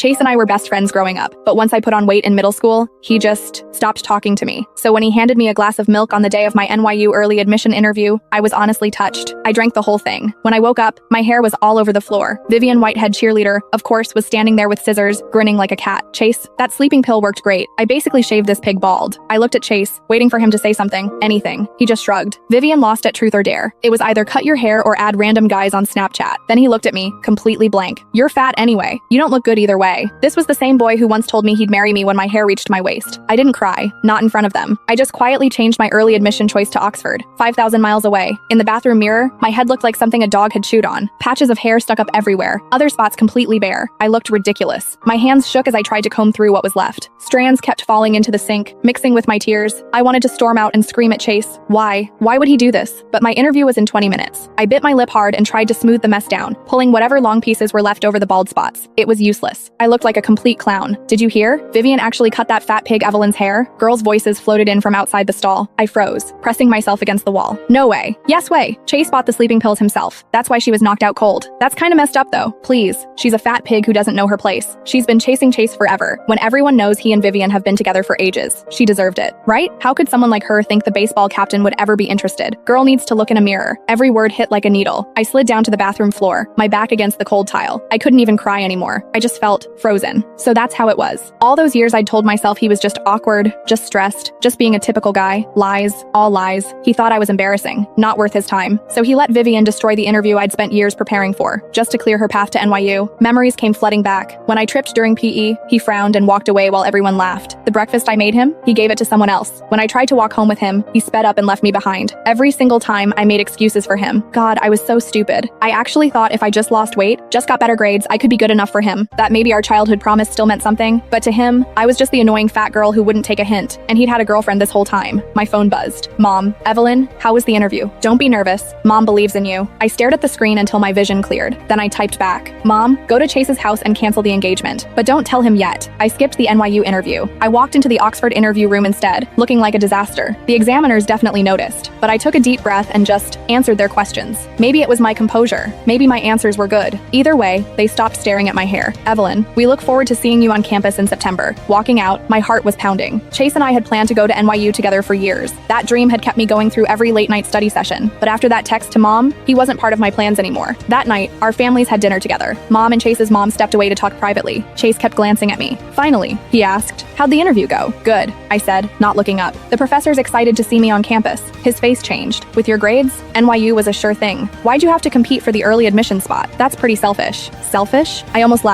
Chase and I were best friends growing up, but once I put on weight in middle school, he just stopped talking to me. So when he handed me a glass of milk on the day of my NYU early admission interview, I was honestly touched. I drank the whole thing. When I woke up, my hair was all over the floor. Vivian Whitehead, cheerleader, of course, was standing there with scissors, grinning like a cat. Chase, that sleeping pill worked great. I basically shaved this pig bald. I looked at Chase, waiting for him to say something, anything. He just shrugged. Vivian lost at Truth or Dare. It was either cut your hair or add random guys on Snapchat. Then he looked at me, completely blank. You're fat anyway. You don't look good either way. This was the same boy who once told me he'd marry me when my hair reached my waist. I didn't cry, not in front of them. I just quietly changed my early admission choice to Oxford, 5,000 miles away. In the bathroom mirror, my head looked like something a dog had chewed on. Patches of hair stuck up everywhere, other spots completely bare. I looked ridiculous. My hands shook as I tried to comb through what was left. Strands kept falling into the sink, mixing with my tears. I wanted to storm out and scream at Chase. Why? Why would he do this? But my interview was in 20 minutes. I bit my lip hard and tried to smooth the mess down, pulling whatever long pieces were left over the bald spots. It was useless. I looked like a complete clown. Did you hear? Vivian actually cut that fat pig Evelyn's hair. Girls' voices floated in from outside the stall. I froze, pressing myself against the wall. No way. Yes way. Chase bought the sleeping pills himself. That's why she was knocked out cold. That's kinda messed up though. Please. She's a fat pig who doesn't know her place. She's been chasing Chase forever, when everyone knows he and Vivian have been together for ages. She deserved it, right? How could someone like her think the baseball captain would ever be interested? Girl needs to look in a mirror. Every word hit like a needle. I slid down to the bathroom floor, my back against the cold tile. I couldn't even cry anymore. I just felt frozen. So that's how it was. All those years I'd told myself he was just awkward, just stressed, just being a typical guy. Lies, all lies. He thought I was embarrassing, not worth his time. So he let Vivian destroy the interview I'd spent years preparing for, just to clear her path to NYU. Memories came flooding back. When I tripped during PE, he frowned and walked away while everyone laughed. The breakfast I made him, he gave it to someone else. When I tried to walk home with him, he sped up and left me behind. Every single time I made excuses for him. God, I was so stupid. I actually thought if I just lost weight, just got better grades, I could be good enough for him. That maybe our childhood promise still meant something. But to him, I was just the annoying fat girl who wouldn't take a hint. And he'd had a girlfriend this whole time. My phone buzzed. Mom, Evelyn, how was the interview? Don't be nervous. Mom believes in you. I stared at the screen until my vision cleared. Then I typed back. Mom, go to Chase's house and cancel the engagement. But don't tell him yet. I skipped the NYU interview. I walked into the Oxford interview room instead, looking like a disaster. The examiners definitely noticed. But I took a deep breath and just answered their questions. Maybe it was my composure. Maybe my answers were good. Either way, they stopped staring at my hair. Evelyn, we look forward to seeing you on campus in September. Walking out, my heart was pounding. Chase and I had planned to go to NYU together for years. That dream had kept me going through every late-night study session. But after that text to Mom, he wasn't part of my plans anymore. That night, our families had dinner together. Mom and Chase's mom stepped away to talk privately. Chase kept glancing at me. Finally, he asked, "How'd the interview go?" "Good," I said, not looking up. "The professor's excited to see me on campus." His face changed. "With your grades? NYU was a sure thing. Why'd you have to compete for the early admission spot? That's pretty selfish." Selfish? I almost laughed.